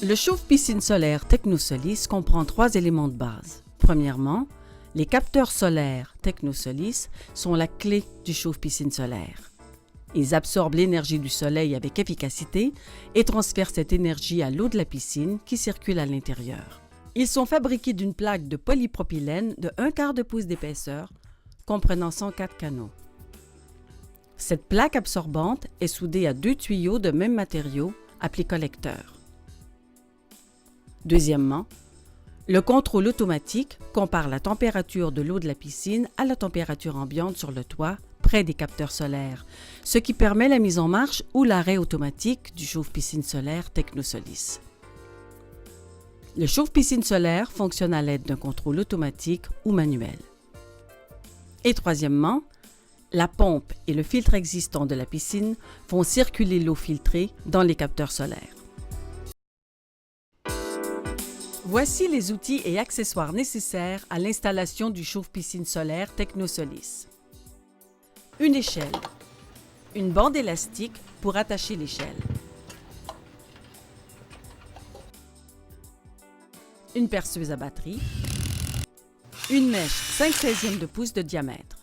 Le chauffe-piscine solaire Technosolis comprend 3 éléments de base. Premièrement, les capteurs solaires Technosolis sont la clé du chauffe-piscine solaire. Ils absorbent l'énergie du soleil avec efficacité et transfèrent cette énergie à l'eau de la piscine qui circule à l'intérieur. Ils sont fabriqués d'une plaque de polypropylène de 1/4 de pouce d'épaisseur, comprenant 104 canaux. Cette plaque absorbante est soudée à 2 tuyaux de même matériau appelés collecteurs. Deuxièmement, le contrôle automatique compare la température de l'eau de la piscine à la température ambiante sur le toit, près des capteurs solaires, ce qui permet la mise en marche ou l'arrêt automatique du chauffe-piscine solaire Technosolis. Le chauffe-piscine solaire fonctionne à l'aide d'un contrôle automatique ou manuel. Et troisièmement, la pompe et le filtre existant de la piscine font circuler l'eau filtrée dans les capteurs solaires. Voici les outils et accessoires nécessaires à l'installation du chauffe-piscine solaire Technosolis. Une échelle, une bande élastique pour attacher l'échelle, une perceuse à batterie, une mèche 5/16 de pouce de diamètre,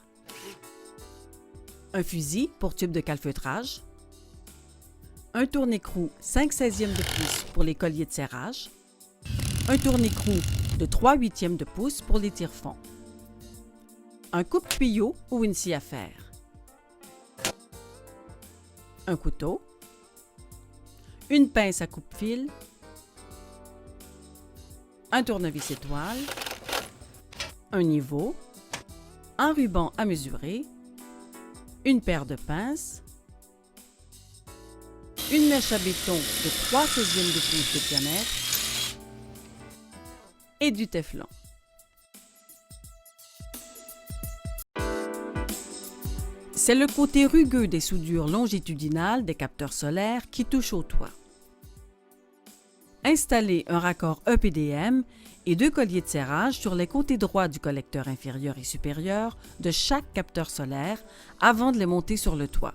un fusil pour tube de calfeutrage, un tourne-écrou 5/16 de pouce pour les colliers de serrage, un tourne-écrou de 3/8 de pouce pour les tire-fonds, un coupe-tuyau ou une scie à fer, un couteau, une pince à coupe-fil, un tournevis étoile, un niveau, un ruban à mesurer, une paire de pinces, une mèche à béton de 3/16 de pouce de diamètre et du téflon. C'est le côté rugueux des soudures longitudinales des capteurs solaires qui touche au toit. Installez un raccord EPDM et 2 colliers de serrage sur les côtés droits du collecteur inférieur et supérieur de chaque capteur solaire avant de les monter sur le toit.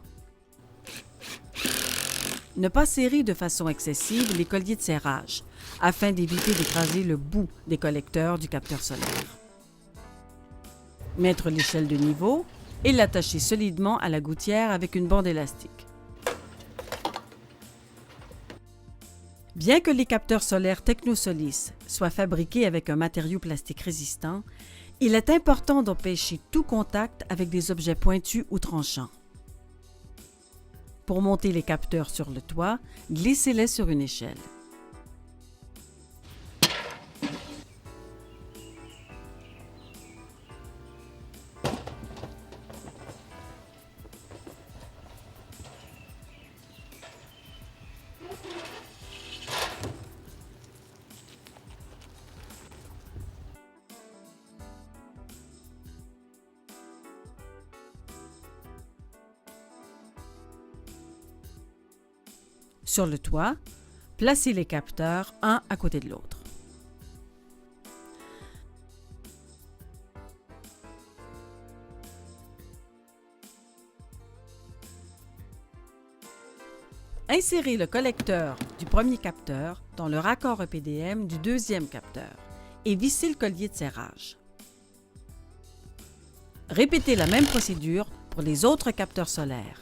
Ne pas serrer de façon excessive les colliers de serrage afin d'éviter d'écraser le bout des collecteurs du capteur solaire. Mettre l'échelle de niveau et l'attacher solidement à la gouttière avec une bande élastique. Bien que les capteurs solaires Technosolis soient fabriqués avec un matériau plastique résistant, il est important d'empêcher tout contact avec des objets pointus ou tranchants. Pour monter les capteurs sur le toit, glissez-les sur une échelle. Sur le toit, placez les capteurs un à côté de l'autre. Insérez le collecteur du premier capteur dans le raccord EPDM du deuxième capteur et vissez le collier de serrage. Répétez la même procédure pour les autres capteurs solaires.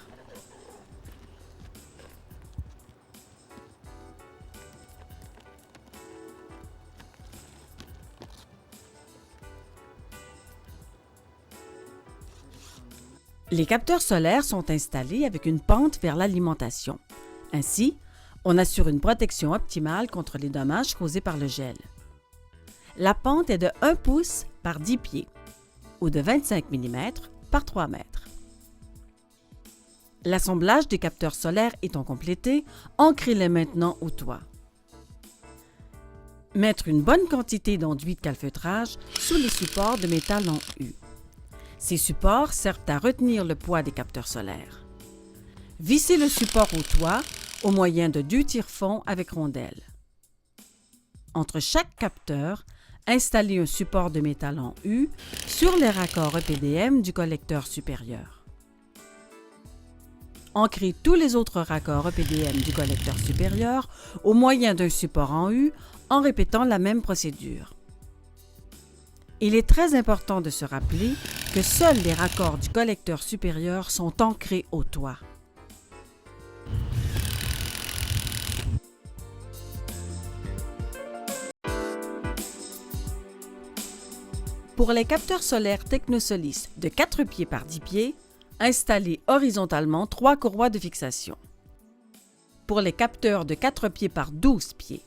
Les capteurs solaires sont installés avec une pente vers l'alimentation. Ainsi, on assure une protection optimale contre les dommages causés par le gel. La pente est de 1 pouce par 10 pieds ou de 25 mm par 3 mètres. L'assemblage des capteurs solaires étant complété, ancrez-les maintenant au toit. Mettre une bonne quantité d'enduit de calfeutrage sous les supports de métal en U. Ces supports servent à retenir le poids des capteurs solaires. Vissez le support au toit au moyen de 2 tire-fonds avec rondelles. Entre chaque capteur, installez un support de métal en U sur les raccords EPDM du collecteur supérieur. Ancrer tous les autres raccords EPDM du collecteur supérieur au moyen d'un support en U en répétant la même procédure. Il est très important de se rappeler que seuls les raccords du collecteur supérieur sont ancrés au toit. Pour les capteurs solaires Technosolis de 4 pieds par 10 pieds, installez horizontalement 3 courroies de fixation. Pour les capteurs de 4 pieds par 12 pieds,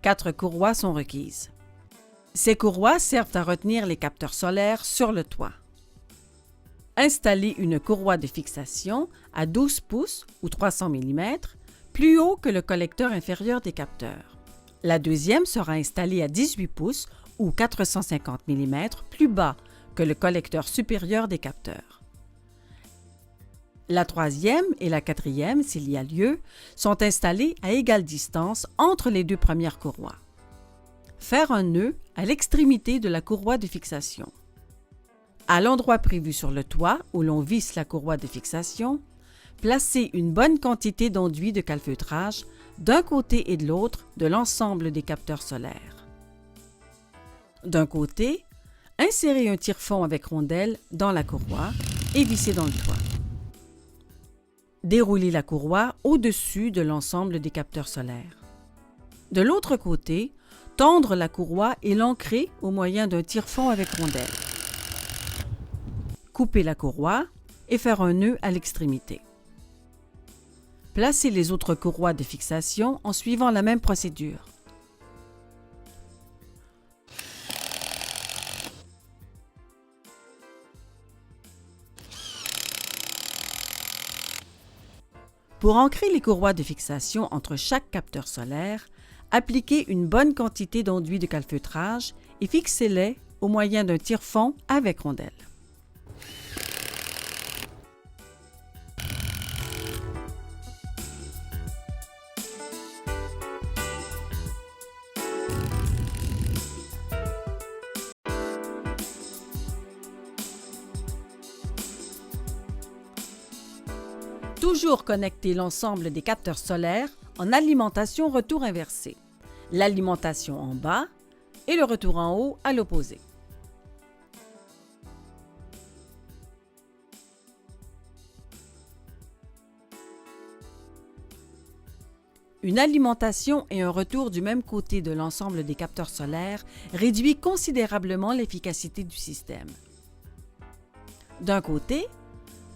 4 courroies sont requises. Ces courroies servent à retenir les capteurs solaires sur le toit. Installez une courroie de fixation à 12 pouces ou 300 mm, plus haut que le collecteur inférieur des capteurs. La deuxième sera installée à 18 pouces ou 450 mm, plus bas que le collecteur supérieur des capteurs. La troisième et la quatrième, s'il y a lieu, sont installées à égale distance entre les deux premières courroies. Faire un nœud à l'extrémité de la courroie de fixation. À l'endroit prévu sur le toit où l'on visse la courroie de fixation, placez une bonne quantité d'enduit de calfeutrage d'un côté et de l'autre de l'ensemble des capteurs solaires. D'un côté, insérez un tire-fond avec rondelle dans la courroie et vissez dans le toit. Déroulez la courroie au-dessus de l'ensemble des capteurs solaires. De l'autre côté, tendre la courroie et l'ancrer au moyen d'un tire-fond avec rondelle. Coupez la courroie et faire un nœud à l'extrémité. Placez les autres courroies de fixation en suivant la même procédure. Pour ancrer les courroies de fixation entre chaque capteur solaire, appliquez une bonne quantité d'enduit de calfeutrage et fixez-les au moyen d'un tire-fond avec rondelle. Toujours connecter l'ensemble des capteurs solaires en alimentation retour inversé. L'alimentation en bas et le retour en haut à l'opposé. Une alimentation et un retour du même côté de l'ensemble des capteurs solaires réduit considérablement l'efficacité du système. D'un côté,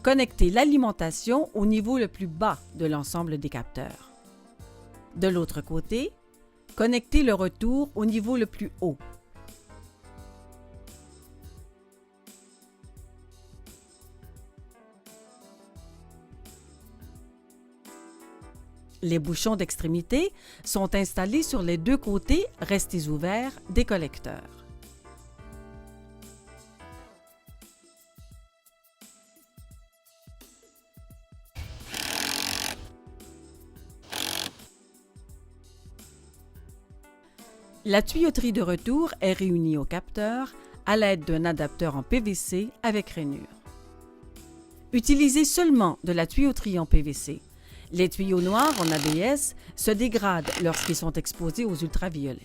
connectez l'alimentation au niveau le plus bas de l'ensemble des capteurs. De l'autre côté, connectez le retour au niveau le plus haut. Les bouchons d'extrémité sont installés sur les deux côtés restés ouverts des collecteurs. La tuyauterie de retour est réunie au capteur à l'aide d'un adapteur en PVC avec rainure. Utilisez seulement de la tuyauterie en PVC. Les tuyaux noirs en ABS se dégradent lorsqu'ils sont exposés aux ultraviolets.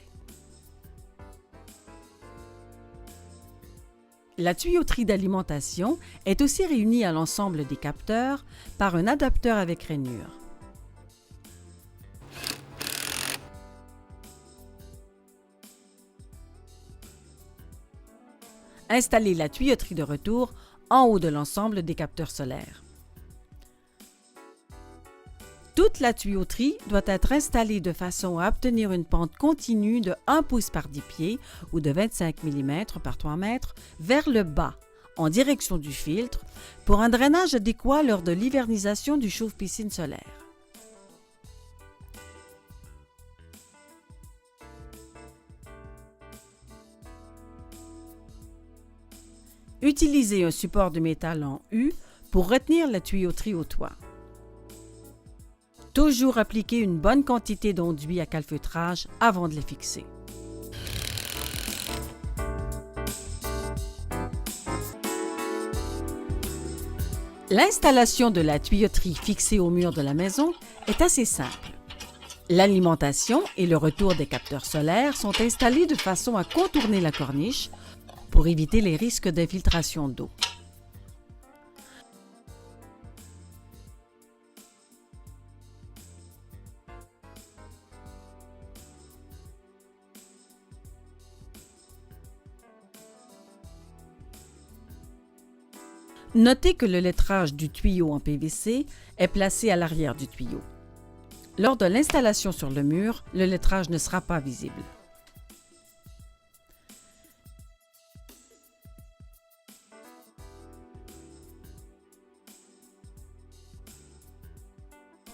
La tuyauterie d'alimentation est aussi réunie à l'ensemble des capteurs par un adapteur avec rainure. Installez la tuyauterie de retour en haut de l'ensemble des capteurs solaires. Toute la tuyauterie doit être installée de façon à obtenir une pente continue de 1 pouce par 10 pieds ou de 25 mm par 3 mètres vers le bas, en direction du filtre, pour un drainage adéquat lors de l'hivernisation du chauffe-piscine solaire. Utilisez un support de métal en U pour retenir la tuyauterie au toit. Toujours appliquer une bonne quantité d'enduit à calfeutrage avant de les fixer. L'installation de la tuyauterie fixée au mur de la maison est assez simple. L'alimentation et le retour des capteurs solaires sont installés de façon à contourner la corniche pour éviter les risques d'infiltration d'eau. Notez que le lettrage du tuyau en PVC est placé à l'arrière du tuyau. Lors de l'installation sur le mur, le lettrage ne sera pas visible.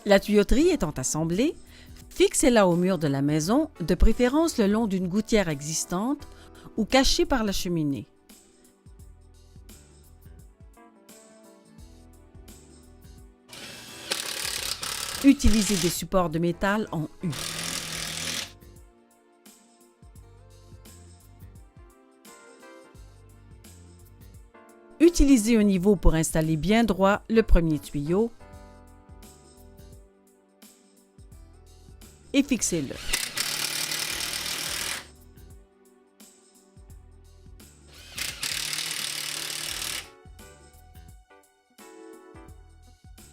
La tuyauterie étant assemblée, fixez-la au mur de la maison, de préférence le long d'une gouttière existante ou cachée par la cheminée. Utilisez des supports de métal en U. Utilisez un niveau pour installer bien droit le premier tuyau et fixez-le.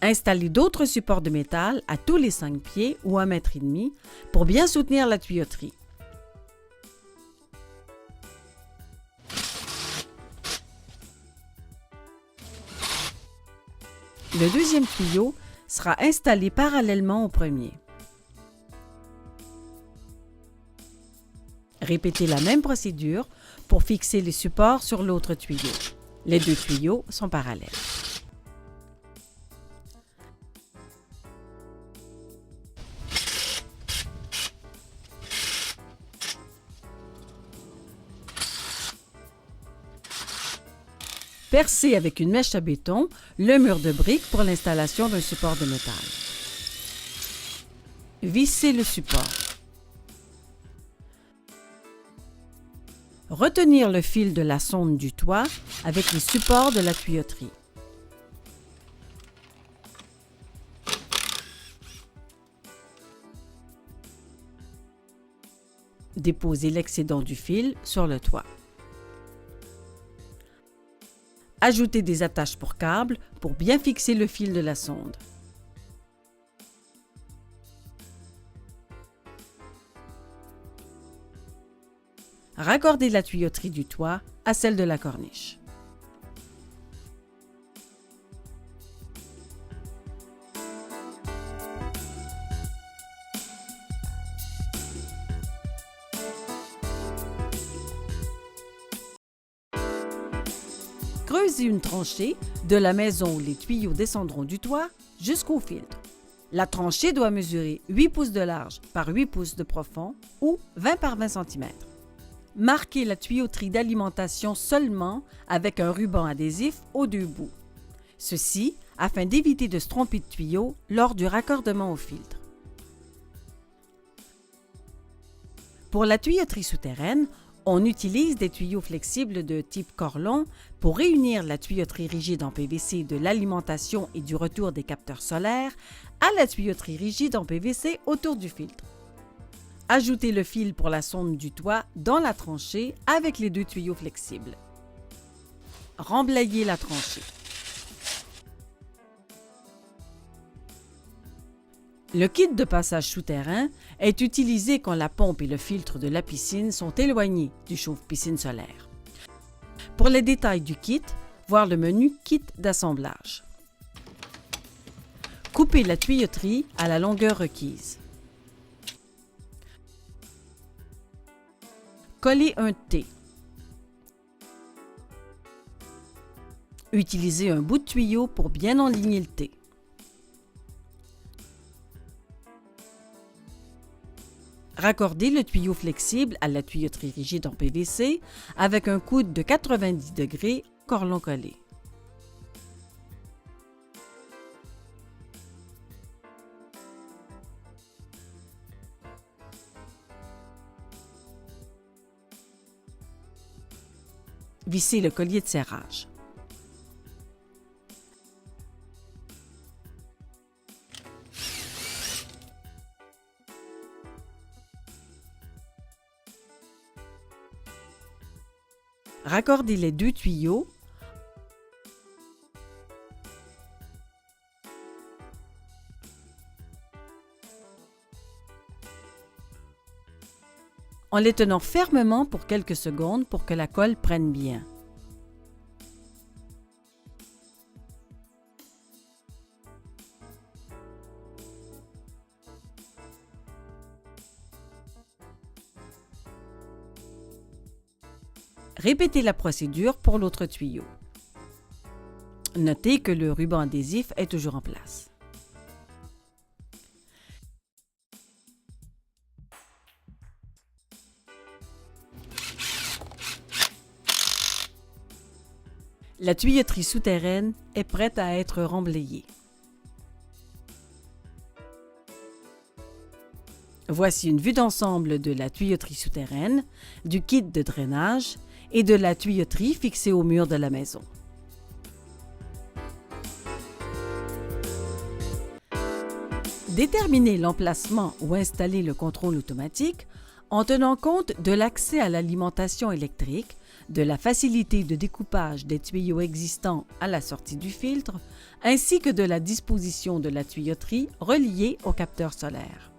Installez d'autres supports de métal à tous les 5 pieds ou 1,5 m pour bien soutenir la tuyauterie. Le deuxième tuyau sera installé parallèlement au premier. Répétez la même procédure pour fixer les supports sur l'autre tuyau. Les deux tuyaux sont parallèles. Percez avec une mèche à béton le mur de briques pour l'installation d'un support de métal. Vissez le support. Retenir le fil de la sonde du toit avec les supports de la tuyauterie. Déposez l'excédent du fil sur le toit. Ajoutez des attaches pour câbles pour bien fixer le fil de la sonde. Raccordez la tuyauterie du toit à celle de la corniche. Creusez une tranchée de la maison où les tuyaux descendront du toit jusqu'au filtre. La tranchée doit mesurer 8 pouces de large par 8 pouces de profond ou 20 par 20 cm. Marquez la tuyauterie d'alimentation seulement avec un ruban adhésif aux deux bouts. Ceci afin d'éviter de se tromper de tuyau lors du raccordement au filtre. Pour la tuyauterie souterraine, on utilise des tuyaux flexibles de type Corlon pour réunir la tuyauterie rigide en PVC de l'alimentation et du retour des capteurs solaires à la tuyauterie rigide en PVC autour du filtre. Ajoutez le fil pour la sonde du toit dans la tranchée avec les deux tuyaux flexibles. Remblayez la tranchée. Le kit de passage souterrain est utilisé quand la pompe et le filtre de la piscine sont éloignés du chauffe-piscine solaire. Pour les détails du kit, voir le menu Kit d'assemblage. Coupez la tuyauterie à la longueur requise. Collez un T. Utilisez un bout de tuyau pour bien enligner le T. Raccordez le tuyau flexible à la tuyauterie rigide en PVC avec un coude de 90 degrés Corlon collé. Vissez le collier de serrage. Raccordez les deux tuyaux en les tenant fermement pour quelques secondes pour que la colle prenne bien. Répétez la procédure pour l'autre tuyau. Notez que le ruban adhésif est toujours en place. La tuyauterie souterraine est prête à être remblayée. Voici une vue d'ensemble de la tuyauterie souterraine, du kit de drainage et de la tuyauterie fixée au mur de la maison. Déterminez l'emplacement où installer le contrôle automatique en tenant compte de l'accès à l'alimentation électrique, de la facilité de découpage des tuyaux existants à la sortie du filtre, ainsi que de la disposition de la tuyauterie reliée au capteur solaire.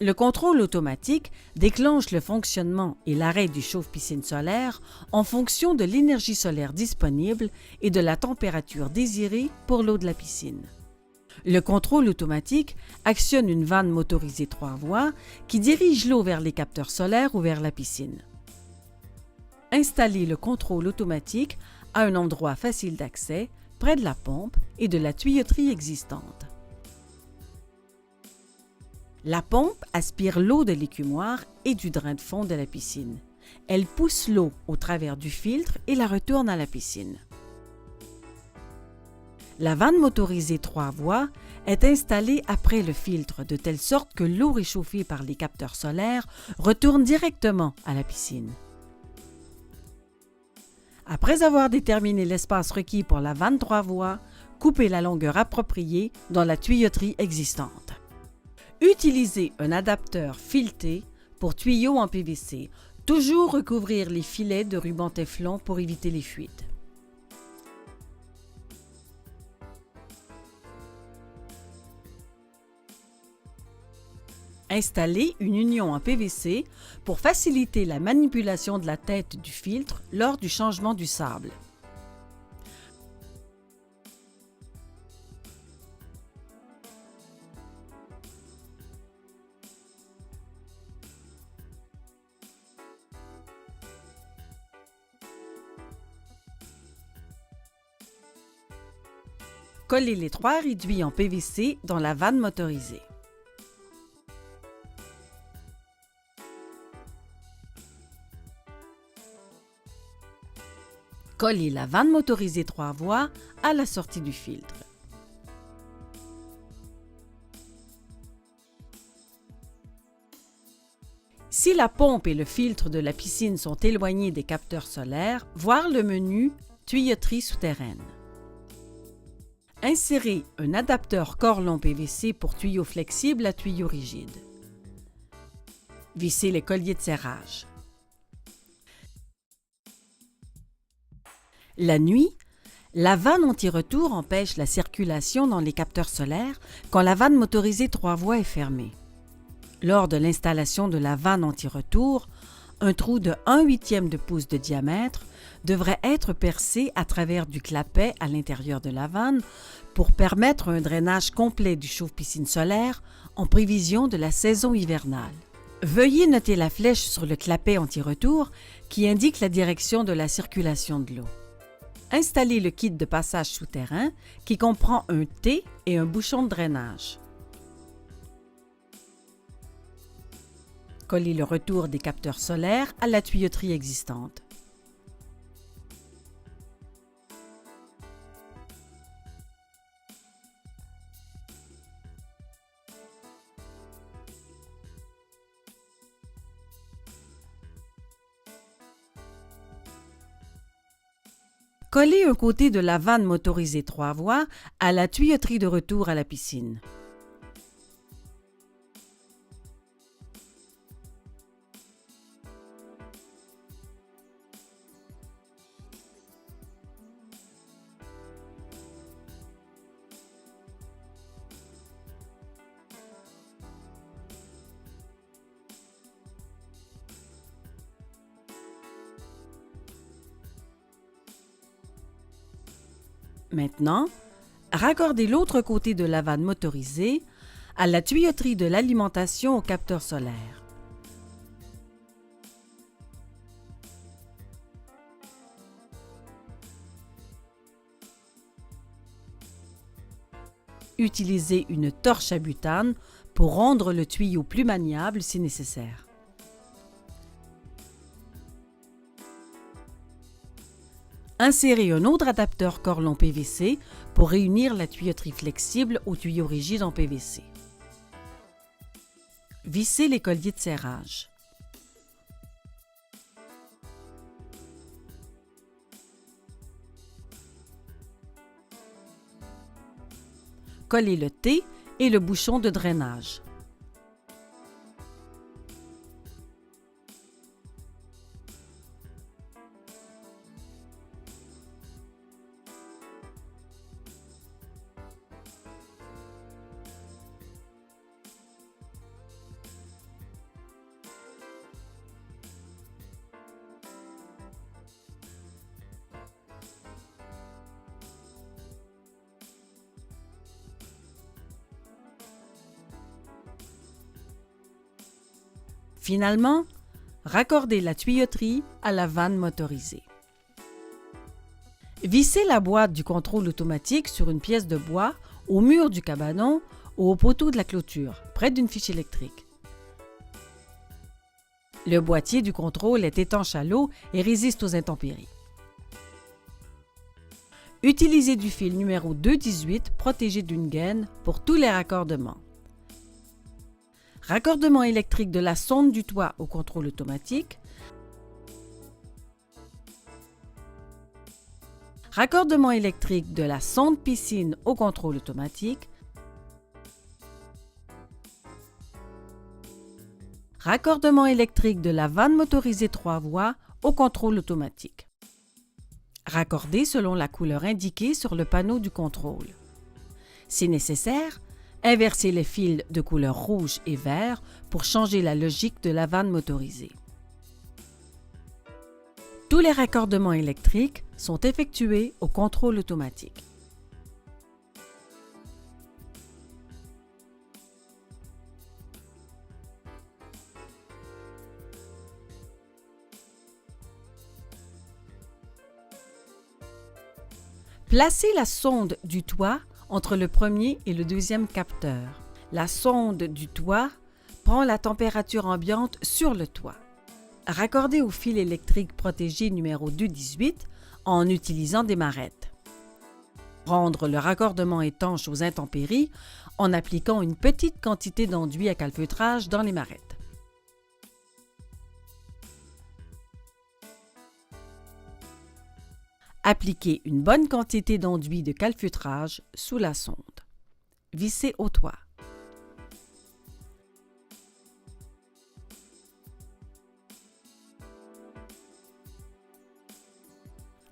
Le contrôle automatique déclenche le fonctionnement et l'arrêt du chauffe-piscine solaire en fonction de l'énergie solaire disponible et de la température désirée pour l'eau de la piscine. Le contrôle automatique actionne une vanne motorisée 3 voies qui dirige l'eau vers les capteurs solaires ou vers la piscine. Installez le contrôle automatique à un endroit facile d'accès, près de la pompe et de la tuyauterie existante. La pompe aspire l'eau de l'écumoire et du drain de fond de la piscine. Elle pousse l'eau au travers du filtre et la retourne à la piscine. La vanne motorisée 3 voies est installée après le filtre de telle sorte que l'eau réchauffée par les capteurs solaires retourne directement à la piscine. Après avoir déterminé l'espace requis pour la vanne 3 voies, coupez la longueur appropriée dans la tuyauterie existante. Utilisez un adapteur fileté pour tuyaux en PVC. Toujours recouvrir les filets de ruban téflon pour éviter les fuites. Installez une union en PVC pour faciliter la manipulation de la tête du filtre lors du changement du sable. Collez les 3 réduits en PVC dans la vanne motorisée. Collez la vanne motorisée 3 voies à la sortie du filtre. Si la pompe et le filtre de la piscine sont éloignés des capteurs solaires, voir le menu « Tuyauterie souterraine ». Insérez un adapteur corps long PVC pour tuyaux flexibles à tuyaux rigides. Vissez les colliers de serrage. La nuit, la vanne anti-retour empêche la circulation dans les capteurs solaires quand la vanne motorisée 3 voies est fermée. Lors de l'installation de la vanne anti-retour, un trou de 1/8 de pouce de diamètre devrait être percé à travers du clapet à l'intérieur de la vanne pour permettre un drainage complet du chauffe-piscine solaire en prévision de la saison hivernale. Veuillez noter la flèche sur le clapet anti-retour qui indique la direction de la circulation de l'eau. Installez le kit de passage souterrain qui comprend un T et un bouchon de drainage. Collez le retour des capteurs solaires à la tuyauterie existante. Collez un côté de la vanne motorisée 3 voies à la tuyauterie de retour à la piscine. Maintenant, raccordez l'autre côté de la vanne motorisée à la tuyauterie de l'alimentation au capteur solaire. Utilisez une torche à butane pour rendre le tuyau plus maniable si nécessaire. Insérez un autre adapteur corlon PVC pour réunir la tuyauterie flexible au tuyau rigide en PVC. Vissez les colliers de serrage. Collez le T et le bouchon de drainage. Finalement, raccordez la tuyauterie à la vanne motorisée. Vissez la boîte du contrôle automatique sur une pièce de bois au mur du cabanon ou au poteau de la clôture, près d'une fiche électrique. Le boîtier du contrôle est étanche à l'eau et résiste aux intempéries. Utilisez du fil numéro 218 protégé d'une gaine pour tous les raccordements. Raccordement électrique de la sonde du toit au contrôle automatique. Raccordement électrique de la sonde piscine au contrôle automatique. Raccordement électrique de la vanne motorisée 3 voies au contrôle automatique. Raccordez selon la couleur indiquée sur le panneau du contrôle. Si nécessaire, inversez les fils de couleur rouge et vert pour changer la logique de la vanne motorisée. Tous les raccordements électriques sont effectués au contrôle automatique. Placez la sonde du toit entre le premier et le deuxième capteur. La sonde du toit prend la température ambiante sur le toit. Raccordez au fil électrique protégé numéro 218 en utilisant des marettes. Rendre le raccordement étanche aux intempéries en appliquant une petite quantité d'enduit à calfeutrage dans les marettes. Appliquez une bonne quantité d'enduit de calfeutrage sous la sonde. Vissez au toit.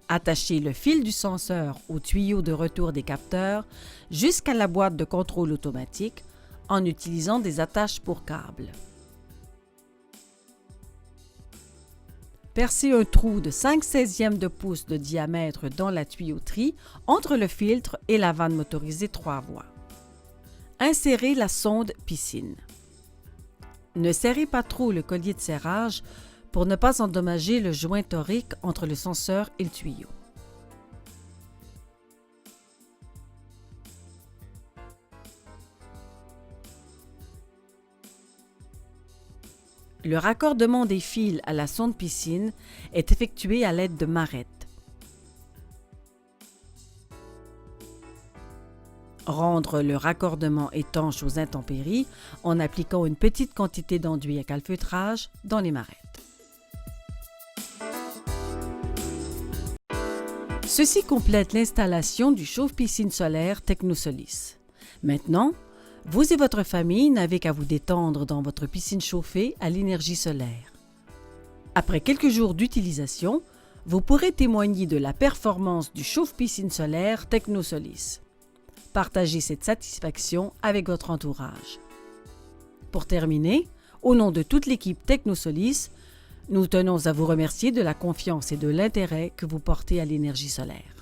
Attachez le fil du senseur au tuyau de retour des capteurs jusqu'à la boîte de contrôle automatique en utilisant des attaches pour câbles. Percez un trou de 5/16 de pouce de diamètre dans la tuyauterie entre le filtre et la vanne motorisée 3 voies. Insérez la sonde piscine. Ne serrez pas trop le collier de serrage pour ne pas endommager le joint torique entre le senseur et le tuyau. Le raccordement des fils à la sonde piscine est effectué à l'aide de marettes. Rendre le raccordement étanche aux intempéries en appliquant une petite quantité d'enduit à calfeutrage dans les marettes. Ceci complète l'installation du chauffe-piscine solaire Technosolis. Maintenant, vous et votre famille n'avez qu'à vous détendre dans votre piscine chauffée à l'énergie solaire. Après quelques jours d'utilisation, vous pourrez témoigner de la performance du chauffe-piscine solaire Technosolis. Partagez cette satisfaction avec votre entourage. Pour terminer, au nom de toute l'équipe Technosolis, nous tenons à vous remercier de la confiance et de l'intérêt que vous portez à l'énergie solaire.